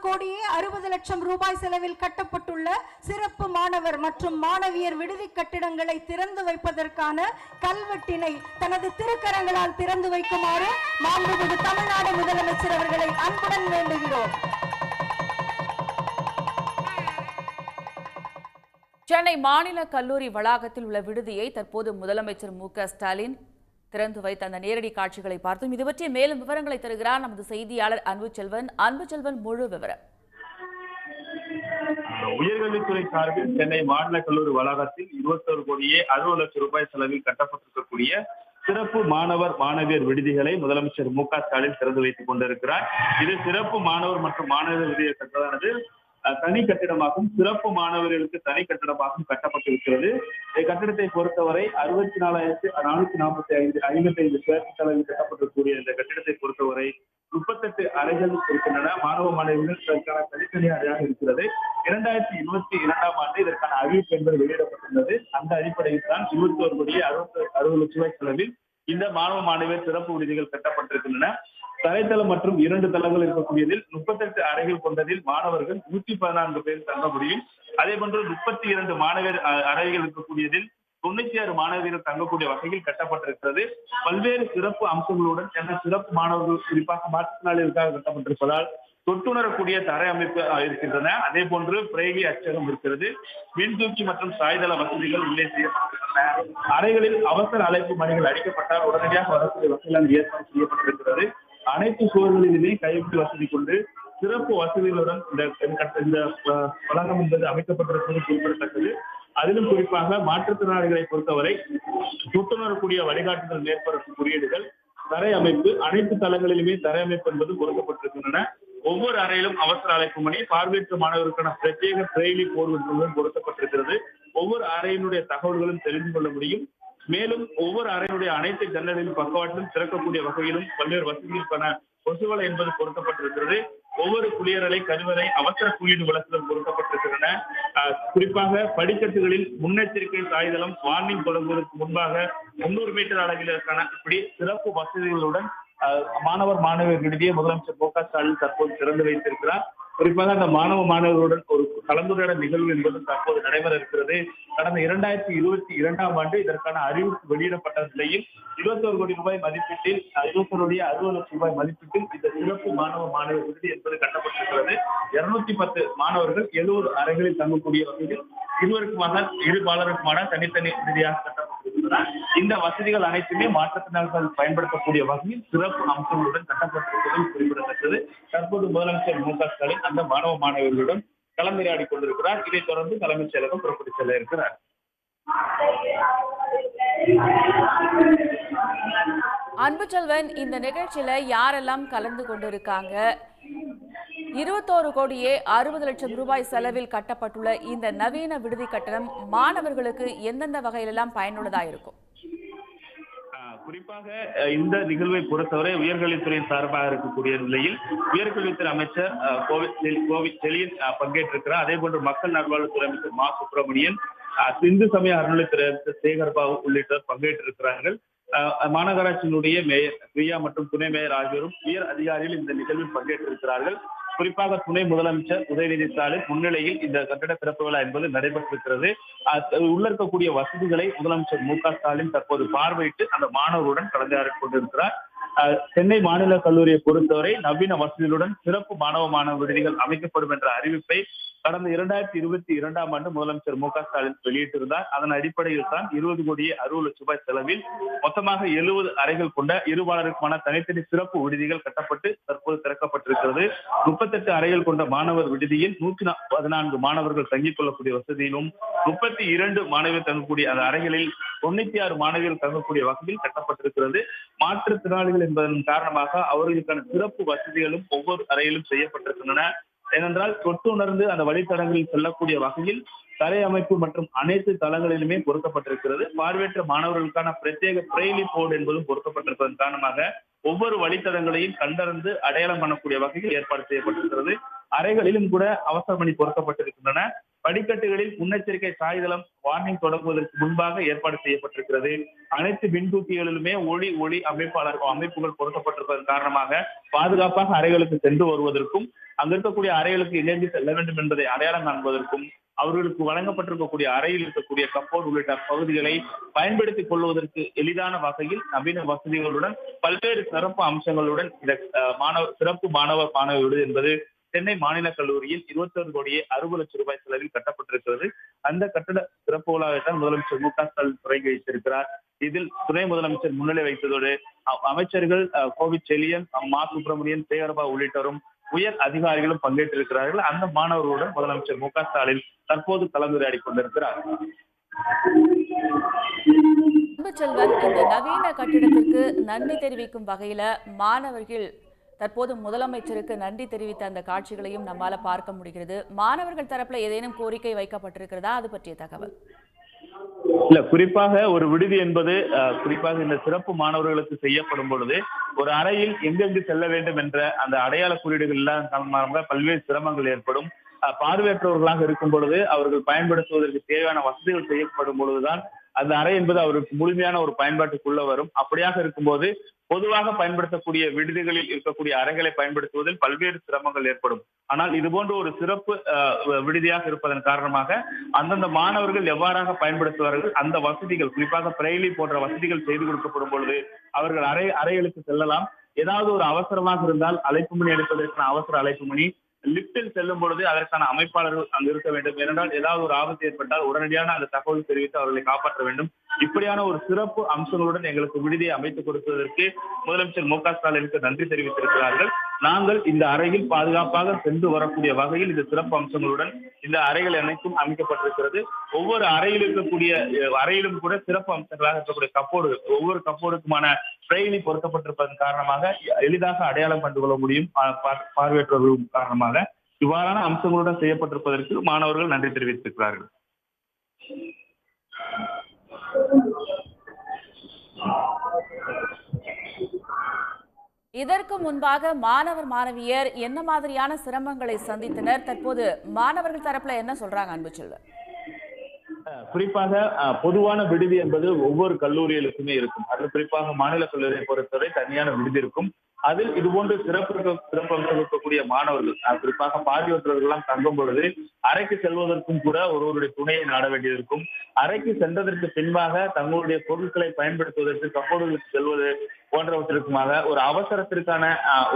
கோடியே 60 லட்சம் ரூபாய் செலவில் கட்டப்பட்டுள்ள சிறப்பு மாணவர் மற்றும் மாணவியர் விடுதி கட்டிடங்களை திறந்து வைப்பதற்கான கல்வெட்டினை தனது திருக்கரங்களால் திறந்து வைக்குமாறு மாண்புமிகு தமிழ்நாடு முதலமைச்சர் அவர்களை அன்புடன் வேண்டுகிறோம். சென்னை மாநில கல்லூரி வளாகத்தில் உள்ள விடுதியை தற்போது முதலமைச்சர் மு.க.ஸ்டாலின் திறந்து வைத்த அந்த நேரடி காட்சிகளை பார்த்தோம். இது பற்றிய மேலும் விவரங்களை தருகிறார் நமது செய்தியாளர் அன்புச்செல்வன். முழு விவரம். உயர்கல்வித்துறை சார்பில் சென்னை மாநில கல்லூரி வளாகத்தில் 21 கோடியே 60 லட்சம் ரூபாய் செலவில் கட்டப்பட்டிருக்கக்கூடிய சிறப்பு மாணவர் மாணவியர் விடுதிகளை முதலமைச்சர் மு.க.ஸ்டாலின் திறந்து வைத்துக் கொண்டிருக்கிறார். இது சிறப்பு மாணவர் மற்றும் மாணவியர் விடுதியை கட்டுவதானது தனி கட்டிடமாகவும் சிறப்பு மாணவர்களுக்கு தனி கட்டிடமாகவும் கட்டப்பட்டிருக்கிறது. கட்டிடத்தை பொறுத்தவரை 64,455 ஸ்கொயர் ஃபீட் அளவில் கட்டப்பட்டிருக்கக்கூடிய இந்த கட்டிடத்தை பொறுத்தவரை 38 அறைகள் இருக்கின்றன. மாணவ மாணவிகள் இதற்கான தனித்தனி அறையாக இருக்கிறது. 2022ஆம் ஆண்டு இதற்கான அறிவிப்பு என்பது வெளியிடப்பட்டுள்ளது. அந்த அடிப்படையில் தான் 21 கோடியே 60 லட்சம் ரூபாய் செலவில் இந்த மாணவ மாணவியர் சிறப்பு விடுதிகள் கட்டப்பட்டிருக்கின்றன. தரைத்தளம் மற்றும் 2 தளங்கள் இருக்கக்கூடியதில் 38 அறைகள் கொண்டதில் மாணவர்கள் 114 பேர் தங்க முடியும். அதே போன்று 32 மாணவர் அறைகள் இருக்கக்கூடியதில் 96 மாணவர்கள் தங்கக்கூடிய வகையில் கட்டப்பட்டிருக்கிறது. பல்வேறு சிறப்பு அம்சங்களுடன் சிறப்பு மாணவர்கள் குறிப்பாக மாற்றுத்திறனாளிகளுக்காக கட்டப்பட்டிருப்பதால் தொட்டுணரக்கூடிய தரை அமைப்பு இருக்கின்றன. அதே போன்று பிரெய்லி அச்சகம் இருக்கிறது. மின்தூக்கி மற்றும் சாய்தள வசதிகள் உள்ளே செய்யப்பட்டிருக்கின்றன. அறைகளில் அவசர அழைப்பு மணிகள் அடிக்கப்பட்டால் உடனடியாக வரக்கூடிய வகையில் ஏற்பாடு செய்யப்பட்டிருக்கிறது. அனைத்து சுவர்களிலுமே கையெழுத்து வசதி கொண்டு சிறப்பு வசதிகளுடன் இந்த வளாகம் என்பது அமைக்கப்பட்டிருப்பது குறிப்பிடத்தக்கது. அதிலும் குறிப்பாக மாற்றுத்திறனாளிகளை பொறுத்தவரை தொட்டுணரக்கூடிய வழிகாட்டுதல் மேற்பரப்பு குறியீடுகள், தரை அமைப்பு, அனைத்து தளங்களிலுமே தரை அமைப்பு என்பது பொருத்தப்பட்டிருக்கின்றன. ஒவ்வொரு அறையிலும் அவசர அழைப்பு மணி, பார்வையற்ற மாணவருக்கான பிரத்யேக பிரெய்லி போர்டு பொருத்தப்பட்டிருக்கிறது. ஒவ்வொரு அறையினுடைய தகவல்களும் தெரிந்து கொள்ள முடியும். மேலும் ஒவ்வொரு அறையினுடைய அனைத்து ஜன்னலிலும் பக்கவாட்டிலும் திறக்கக்கூடிய வகையிலும் பல்வேறு வசதிகளுக்கான கொசுவலை என்பது பொருத்தப்பட்டிருக்கிறது. ஒவ்வொரு குளியலறை, கருவறை, அவசர குறியீடு விளக்குகள் பொருத்தப்பட்டிருக்கின்றன. குறிப்பாக படிக்கட்டுகளில் முன்னெச்சரிக்கை சாய்தளம், வார்னிங் தொடங்குவதற்கு முன்பாக 300 மீட்டர் அளவிலான இப்படி சிறப்பு வசதிகளுடன் மாணவர் மாணவியர் விடுதியை முதலமைச்சர் மு.க.ஸ்டாலின் தற்போது திறந்து வைத்திருக்கிறார். குறிப்பாக அந்த மாணவ மாணவர்களுடன் ஒரு கலந்துரையாடல் நிகழ்வு என்பது தற்போது நடைபெற இருக்கிறது. கடந்த 2022ஆம் ஆண்டு இதற்கான அறிவிப்பு வெளியிடப்பட்ட நிலையில் 21 கோடி ரூபாய் மதிப்பீட்டில் 21,60 லட்சம் ரூபாய் மதிப்பீட்டில் இந்த சிறப்பு மாணவ மாணவர் விடுதி என்பது கட்டப்பட்டிருக்கிறது. 210 மாணவர்கள் 70 அறைகளில் தங்கக்கூடிய வகையில் இரு பாலருக்குமான தனித்தனி விடுதியாக கட்டப்பட்டிருக்கின்றன. இந்த வசதிகள் அனைத்துமே மாற்றுத்திறனாளிகள் பயன்படுத்தக்கூடிய வகையில் சிறப்பு அம்சங்களுடன் கட்டப்பட்டிருப்பது குறிப்பிடத்தக்கது. தற்போது முதலமைச்சர் மு.க.ஸ்டாலின் அந்த மாணவ மாணவர்களுடன் கலந்துரையாடி கொண்டிருக்கிறார். இதைத் தொடர்ந்து தலைமைச் செயலகம் புறப்பட்டு செல்ல இருக்கிறார். அன்புச்செல்வன், இந்த நிகழ்ச்சியில யாரெல்லாம் கலந்து கொண்டிருக்காங்க? 21 கோடியே 60 லட்சம் ரூபாய் செலவில் கட்டப்பட்டுள்ள இந்த நவீன விடுதி கட்டணம் மாணவர்களுக்கு எந்தெந்த வகையிலெல்லாம் பயனுள்ளதா இருக்கும்? குறிப்பாக இந்த நிகழ்வை பொறுத்தவரை உயர்கல்வித்துறையின் சார்பாக இருக்கக்கூடிய நிலையில் உயர்கல்வித்துறை அமைச்சர் கோவிட் செலியன் பங்கேற்றிருக்கிறார். அதே போன்று மக்கள் நல்வாழ்வுத்துறை அமைச்சர் மா. சுப்பிரமணியன், இந்து சமய அறநிலையத்துறை அமைச்சர் சேகர் பாபு உள்ளிட்டோர் பங்கேற்றிருக்கிறார்கள். மாநகராட்சியினுடைய மேயர் பிரியா மற்றும் துணை மேயர் ஆகியோரும் உயர் அதிகாரிகள் இந்த நிகழ்வில் பங்கேற்றிருக்கிறார்கள். குறிப்பாக துணை முதலமைச்சர் உதயநிதி ஸ்டாலின் முன்னிலையில் இந்த கட்டட திறப்பு விழா என்பது நடைபெற்றிருக்கிறது. உள்ள இருக்கக்கூடிய வசதிகளை முதலமைச்சர் மு.க.ஸ்டாலின் தற்போது பார்வையிட்டு அந்த மாணவர்களுடன் கலந்துரையாடி கொண்டிருக்கிறார். சென்னை மாநில கல்லூரியை பொறுத்தவரை நவீன வசதிகளுடன் சிறப்பு மாணவ விடுதிகள் அமைக்கப்படும் என்ற அறிவிப்பை கடந்த 2022ஆம் ஆண்டு முதலமைச்சர் மு.க.ஸ்டாலின் வெளியிட்டிருந்தார். அதன் அடிப்படையில் தான் 20 கோடியே 60 லட்சம் ரூபாய் செலவில் மொத்தமாக 70 அறைகள் கொண்ட இருபாலருக்குமான தனித்தனி சிறப்பு விடுதிகள் கட்டப்பட்டு தற்போது திறக்கப்பட்டிருக்கிறது. 38 அறைகள் கொண்ட மாணவர் விடுதியில் 114 மாணவர்கள் தங்கிக் கொள்ளக்கூடிய வசதியிலும் 32 மாணவியர் தங்கக்கூடிய அந்த அறைகளில் 96 மாணவியர்கள் தங்கக்கூடிய வகையில் கட்டப்பட்டிருக்கிறது. மாற்றுத்திறனாளிகள் என்பதன் காரணமாக அவர்களுக்கான சிறப்பு வசதிகளும் ஒவ்வொரு அறையிலும் செய்யப்பட்டிருக்கின்றன. ஏனென்றால் தொட்டு உணர்ந்து அந்த வழித்தடங்களில் செல்லக்கூடிய வகையில் தரை அமைப்பு மற்றும் அனைத்து தளங்களிலுமே பொருத்தப்பட்டிருக்கிறது. பார்வையற்ற மாணவர்களுக்கான பிரத்யேக பிரெய்லி போர்டு என்பதும் பொருத்தப்பட்டிருப்பதன் காரணமாக ஒவ்வொரு வழித்தடங்களையும் கண்டறிந்து அடையாளம் பண்ணக்கூடிய வகையில் ஏற்பாடு செய்யப்பட்டிருக்கிறது. அறைகளிலும் கூட அவசர மணி பொருத்தப்பட்டிருக்கின்றன. படிக்கட்டுகளில் முன்னெச்சரிக்கை சாய்தளம் வார்னிங் தொடங்குவதற்கு முன்பாக ஏற்பாடு செய்யப்பட்டிருக்கிறது. அனைத்து மின்தூக்கிகளிலுமே ஒளி அமைப்புகள் பொருத்தப்பட்டிருப்பதன் காரணமாக பாதுகாப்பாக அறைகளுக்கு சென்று வருவதற்கும் அங்க இருக்கக்கூடிய அறைகளுக்கு இணைந்து செல்ல வேண்டும் என்பதை அடையாளம் காண்பதற்கும் அவர்களுக்கு வழங்கப்பட்டிருக்கக்கூடிய அறையில் இருக்கக்கூடிய கப்போர்ட் உள்ளிட்ட பகுதிகளை பயன்படுத்திக் கொள்வதற்கு எளிதான வகையில் நவீன வசதிகளுடன் பல்வேறு சிறப்பு அம்சங்களுடன் இந்த சிறப்பு மாணவ விடுதி என்பது சென்னை மாநில கல்லூரியில் 21 கோடியே 60 லட்சம் ரூபாய் செலவில் கட்டப்பட்டிருக்கிறது. அந்த கட்டட சிறப்பு விழாவைத்தான் முதலமைச்சர் மு க ஸ்டாலின் தொடங்கி வைத்திருக்கிறார். இதில் துணை முதலமைச்சர் முன்னிலை வைத்ததோடு அமைச்சர்கள் கோவி செழியன், மா சுப்பிரமணியன், சேகர்பாபு உள்ளிட்டோரும் உயர் அதிகாரிகளும் பங்கேற்றிருக்கிறார்கள். அந்த மாணவர்களுடன் முதலமைச்சர் மு க ஸ்டாலின் தற்போது கலந்துரையாடி கொண்டிருக்கிறார். அன்புச்செல்வன், இந்த நவீன கட்டிடத்திற்கு நன்றி தெரிவிக்கும் வகையில மாணவர்கள் தற்போது முதலமைச்சருக்கு நன்றி தெரிவித்த அந்த காட்சிகளையும் நம்மால பார்க்க முடிகிறது. மாணவர்கள் தரப்புல ஏதேனும் கோரிக்கை வைக்கப்பட்டிருக்கிறதா? அது பற்றிய தகவல். இல்ல, குறிப்பாக ஒரு விடுதி என்பது குறிப்பாக இந்த சிறப்பு மாணவர்களுக்கு செய்யப்படும் பொழுது ஒரு அறையில் எங்கெங்கு செல்ல வேண்டும் என்ற அந்த அடையாள குறியீடுகள் காரணமாக பல்வேறு சிரமங்கள் ஏற்படும். பார்வையற்றவர்களாக இருக்கும் பொழுது அவர்கள் பயன்படுத்துவதற்கு தேவையான வசதிகள் செய்யப்படும் பொழுதுதான் அந்த அறை என்பது அவருக்கு முழுமையான ஒரு பயன்பாட்டுக்குள்ள வரும். அப்படியாக இருக்கும்போது பொதுவாக பயன்படுத்தக்கூடிய விடுதிகளில் இருக்கக்கூடிய அறைகளை பயன்படுத்துவதில் பல்வேறு சிரமங்கள் ஏற்படும். ஆனால் இது போன்ற ஒரு சிறப்பு விடுதியாக இருப்பதன் காரணமாக அந்தந்த மாணவர்கள் எவ்வாறாக பயன்படுத்துவார்கள் அந்த வசதிகள், குறிப்பாக பிரெய்லி போன்ற வசதிகள் செய்து கொடுக்கப்படும் பொழுது அவர்கள் அறைகளுக்கு செல்லலாம். ஏதாவது ஒரு அவசரமாக இருந்தால் அழைப்பு மணி எடுப்பதற்கான அவசர அழைப்பு மணி, லிப்டில் செல்லும் பொழுது அதற்கான அமைப்பாளர்கள் அங்கு இருக்க வேண்டும். ஏனென்றால் ஏதாவது ஒரு ஆபத்து ஏற்பட்டால் உடனடியான அந்த தகவல் தெரிவித்து அவர்களை காப்பாற்ற வேண்டும். இப்படியான ஒரு சிறப்பு அம்சங்களுடன் எங்களுக்கு விடுதியை அமைத்துக் கொடுத்ததற்கு முதலமைச்சர் மு க ஸ்டாலினுக்கு நன்றி தெரிவித்திருக்கிறார்கள். நாங்கள் இந்த அறையில் பாதுகாப்பாக சென்று வரக்கூடிய வகையில் இந்த சிறப்பு அம்சங்களுடன் இந்த அறைகள் அனைத்தும் அமைக்கப்பட்டிருக்கிறது. ஒவ்வொரு அறையில் இருக்கக்கூடிய அறையிலும் கூட சிறப்பு அம்சங்களாக இருக்கக்கூடிய கப்போர்டு, ஒவ்வொரு கப்போர்டுக்குமான பிரெய்லி பொருத்தப்பட்டிருப்பதன் காரணமாக எளிதாக அடையாளம் கண்டுகொள்ள முடியும். பார்வையற்றவர்கள் காரணமாக இவ்வாறான அம்சங்களுடன் செய்யப்பட்டிருப்பதற்கு மாணவர்கள் நன்றி தெரிவித்திருக்கிறார்கள். இதற்கு முன்பாக மாணவியர் என்ன மாதிரியான சிரமங்களை சந்தித்தனர்? தற்போது மாணவர்கள் தரப்புல என்ன சொல்றாங்க அன்புச்செல்வன்? குறிப்பாக பொதுவான விடுதி என்பது ஒவ்வொரு கல்லூரிகளுக்குமே இருக்கும். அதில் குறிப்பாக மாநில கல்லூரியை பொறுத்தவரை தனியான விடுதி இருக்கும். அதில் இதுபோன்று சிறப்பு அம்சம் இருக்கக்கூடிய மாணவர்கள், குறிப்பாக பார்வையற்றவர்கள் எல்லாம் தங்கும் பொழுது அறைக்கு செல்வதற்கும் கூட ஒருவருடைய துணையை நாட வேண்டியிருக்கும். அறைக்கு சென்றதற்கு பின்பாக தங்களுடைய பொருட்களை பயன்படுத்துவதற்கு கப்போர்டுகளுக்கு செல்வது போன்றவற்றிற்குமாக ஒரு அவசரத்திற்கான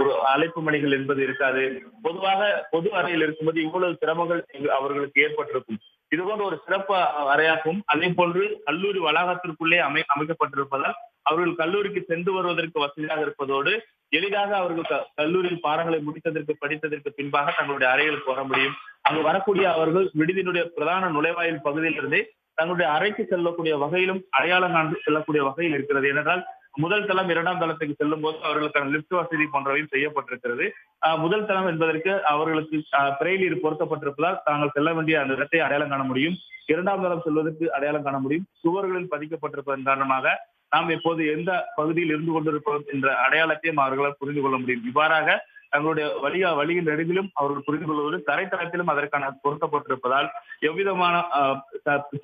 ஒரு அழைப்பு மணிகள் என்பது இருக்காது. பொதுவாக பொது அறையில் இருக்கும்போது இவ்வளவு சிரமங்கள் அவர்களுக்கு ஏற்பட்டிருக்கும். இது போன்ற ஒரு சிறப்பு அறையாகவும் அதே போன்று கல்லூரி வளாகத்திற்குள்ளே அமைக்கப்பட்டிருப்பதால் அவர்கள் கல்லூரிக்கு சென்று வருவதற்கு வசதியாக இருப்பதோடு எளிதாக அவர்கள் கல்லூரியில் பாடங்களை முடித்ததற்கு படித்ததற்கு பின்பாக தங்களுடைய அறைகளுக்கு வர முடியும். அங்கு வரக்கூடிய அவர்கள் விடுதியினுடைய பிரதான நுழைவாயில் பகுதியிலிருந்தே தங்களுடைய அறைக்கு செல்லக்கூடிய வகையிலும் அடையாளம் காண்டு செல்லக்கூடிய வகையில் இருக்கிறது. ஏனென்றால் முதல் தளம் 2ஆம் தளத்துக்கு செல்லும் போது அவர்களுக்கான லிப்ட் வசதி போன்றவையும் செய்யப்பட்டிருக்கிறது. முதல் தளம் என்பதற்கு அவர்களுக்கு பிரெய்லி பொருத்தப்பட்டிருப்பதால் தாங்கள் செல்ல வேண்டிய அந்த இடத்தை அடையாளம் காண முடியும். 2ஆம் தளம் செல்வதற்கு அடையாளம் காண முடியும். சுவர்களில் பதிக்கப்பட்டிருப்பதன் காரணமாக நாம் எப்போது எந்த பகுதியில் இருந்து கொண்டிருப்போம் என்ற அடையாளத்தையும் அவர்களால் புரிந்து கொள்ள முடியும். இவ்வாறாக தங்களுடைய வழியின் நெடுகிலும் அவர்கள் புரிந்து கொள்வது தரைத்தளத்திலும் அதற்கான பொருத்தப்பட்டிருப்பதால் எவ்விதமான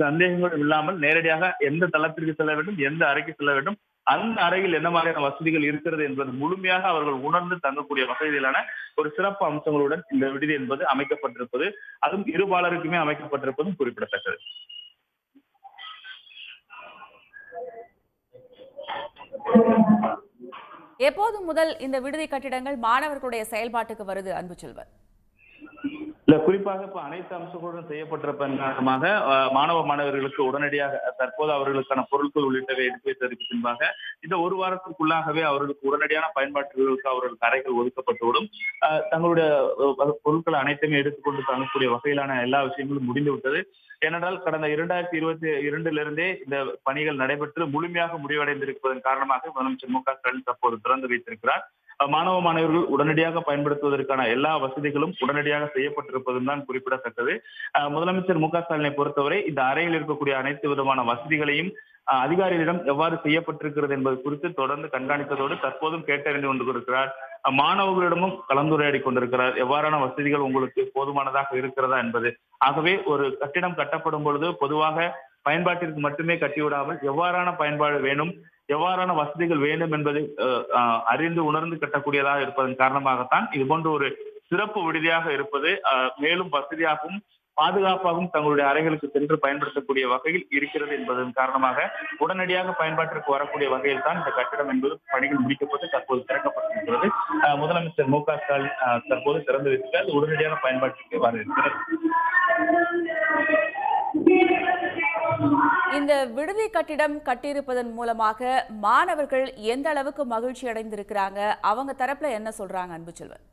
சந்தேகங்களும் இல்லாமல் நேரடியாக எந்த தளத்திற்கு செல்ல வேண்டும், எந்த அறைக்கு செல்ல வேண்டும், அந்த அறையில் என்ன மாதிரியான வசதிகள் இருக்கிறது என்பது முழுமையாக அவர்கள் உணர்ந்து தங்கக்கூடிய வகையிலான ஒரு சிறப்பு அம்சங்களுடன் இந்த விடுதி என்பது அமைக்கப்பட்டிருப்பது, அதுவும் இருபாலருக்குமே அமைக்கப்பட்டிருப்பதும் குறிப்பிடத்தக்கது. எப்போது முதல் இந்த விடுதி கட்டிடங்கள் மாணவர்களுடைய செயல்பாட்டுக்கு வருது அன்புச்செல்வன்? இல்ல, குறிப்பாக இப்ப அனைத்து அம்சங்களுடன் செய்யப்பட்டிருப்பதன் காரணமாக மாணவர்களுக்கு உடனடியாக தற்போது அவர்களுக்கான பொருட்கள் உள்ளிட்டவை எடுத்து வைத்ததற்கு பின்பாக இந்த ஒரு வாரத்திற்குள்ளாகவே அவர்களுக்கு உடனடியான பயன்பாட்டுகளுக்கு அவர்களுக்கு அறைகள் ஒதுக்கப்பட்டுவிடும். தங்களுடைய பொருட்களை அனைத்துமே எடுத்துக்கொண்டு தங்கக்கூடிய வகையிலான எல்லா விஷயங்களும் முடிந்து விட்டது. ஏனென்றால் கடந்த 2022 இந்த பணிகள் நடைபெற்று முழுமையாக முடிவடைந்திருப்பதன் காரணமாக முதலமைச்சர் மு க ஸ்டாலின் தற்போது திறந்து வைத்திருக்கிறார். மாணவர்கள் உடனடியாக பயன்படுத்துவதற்கான எல்லா வசதிகளும் உடனடியாக செய்யப்பட்டிருப்பதும் தான் குறிப்பிடத்தக்கது. முதலமைச்சர் மு க ஸ்டாலினை பொறுத்தவரை இந்த அறையில் இருக்கக்கூடிய அனைத்து விதமான வசதிகளையும் அதிகாரிகளிடம் எவ்வாறு செய்யப்பட்டிருக்கிறது என்பது குறித்து தொடர்ந்து கண்காணித்ததோடு தற்போதும் கேட்டறிந்து கொண்டிருக்கிறார். மாணவர்களிடமும் கலந்துரையாடி கொண்டிருக்கிறார். எவ்வாறான வசதிகள் உங்களுக்கு போதுமானதாக இருக்கிறதா என்பது. ஆகவே ஒரு கட்டிடம் கட்டப்படும் பொழுது பொதுவாக பயன்பாட்டிற்கு மட்டுமே கட்டிவிடாமல் எவ்வாறான பயன்பாடு வேணும், எவ்வாறான வசதிகள் வேண்டும் என்பதை அறிந்து உணர்ந்து கட்டக்கூடியதாக இருப்பதன் காரணமாகத்தான் இது போன்ற ஒரு சிறப்பு விடுதியாக இருப்பது மேலும் வசதியாகவும் பாதுகாப்பாகவும் தங்களுடைய அறைகளுக்கு சென்று பயன்படுத்தக்கூடிய வகையில் இருக்கிறது என்பதன் காரணமாக உடனடியாக பயன்பாட்டிற்கு வரக்கூடிய வகையில் தான் இந்த கட்டிடம் என்பது பணிகள் முடிக்கப்பட்டு தற்போது திறக்கப்பட்டிருக்கிறது. முதலமைச்சர் மு.க.ஸ்டாலின் தற்போது திறந்து வைத்து அது உடனடியாக பயன்பாட்டிற்கு வர இருக்கிறது. இந்த விடுதி கட்டிடம் கட்டியிருப்பதன் மூலமாக மாணவர்கள் எந்த அளவுக்கு மகிழ்ச்சி அடைந்திருக்கிறாங்க, அவங்க தரப்புல என்ன சொல்றாங்க அன்புச்செல்வன்?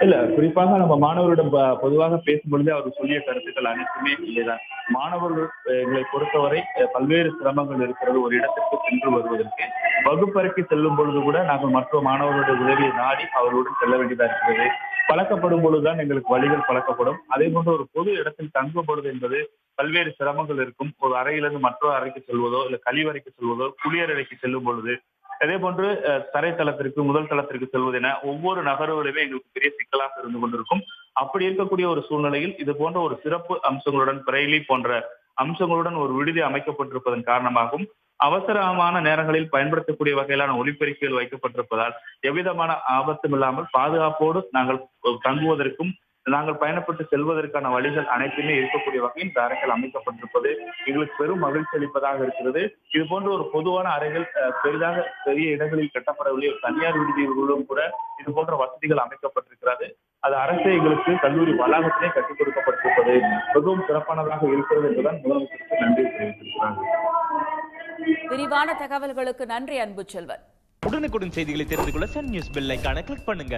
இல்ல, குறிப்பாக நம்ம மாணவரிடம் பொதுவாக பேசும்பொழுது அவர் சொல்லிய கருத்துக்கள் அனைத்துமே இல்லைதான். மாணவர்களை பொறுத்தவரை பல்வேறு சிரமங்கள் இருக்கிறது. ஒரு இடத்திற்கு சென்று வருவதற்கு வகுப்பறைக்கு செல்லும் பொழுது கூட நாங்கள் மற்ற மாணவர்களுடைய உதவியை நாடி அவர்களுடன் செல்ல வேண்டியதா இருக்கிறது. பழக்கப்படும் பொழுதுதான் எங்களுக்கு வழிகள் பழக்கப்படும். அதே போன்று ஒரு பொது இடத்தில் தங்கும் பொழுது என்பது பல்வேறு சிரமங்கள் இருக்கும். ஒரு அறையிலிருந்து மற்றொரு அறைக்கு செல்வதோ இல்ல கழிவறைக்கு செல்வதோ குளியலறைக்கு செல்லும் பொழுது அதே போன்று தரைத்தளத்திற்கு முதல் தளத்திற்கு செல்வது என ஒவ்வொரு நகர்வுகளுமே எங்களுக்கு பெரிய சிக்கலாக இருந்து கொண்டிருக்கும். அப்படி இருக்கக்கூடிய ஒரு சூழ்நிலையில் இது போன்ற ஒரு சிறப்பு அம்சங்களுடன் பிரெய்லி போன்ற அம்சங்களுடன் ஒரு விடுதி அமைக்கப்பட்டிருப்பதன் காரணமாகவும் அவசரமான நேரங்களில் பயன்படுத்தக்கூடிய வகையிலான ஒலிபெருக்கிகள் வைக்கப்பட்டிருப்பதால் எவ்விதமான ஆபத்தும் இல்லாமல் பாதுகாப்போடு நாங்கள் தங்குவதற்கும் நாங்கள் பயணப்பட்டு செல்வதற்கான வழிகள் அனைத்துமே இருக்கக்கூடிய வகையில் இந்த அறைகள் அமைக்கப்பட்டிருப்பது எங்களுக்கு பெரும் மகிழ்ச்சி அளிப்பதாக இருக்கிறது. இது போன்ற ஒரு பொதுவான அறைகள் பெரிய இடங்களில் கட்டப்படவில்லை. தனியார் விடுதிகளிலும் கூட இது போன்ற வசதிகள் அமைக்கப்பட்டிருக்கிறது. அது அரசு எங்களுக்கு கல்லூரி வளாகத்திலே கட்டிக் கொடுக்கப்பட்டிருப்பது மிகவும் சிறப்பானதாக இருக்கிறது என்றுதான் முதலமைச்சருக்கு நன்றி தெரிவித்திருக்கிறாங்க. விரிவான தகவல்களுக்கு நன்றி அன்புச்செல்வன். உடனுக்குடன் செய்திகளை தெரிந்து கொள்ள சன் நியூஸ் பெல் ஐகானை கிளிக் பண்ணுங்க.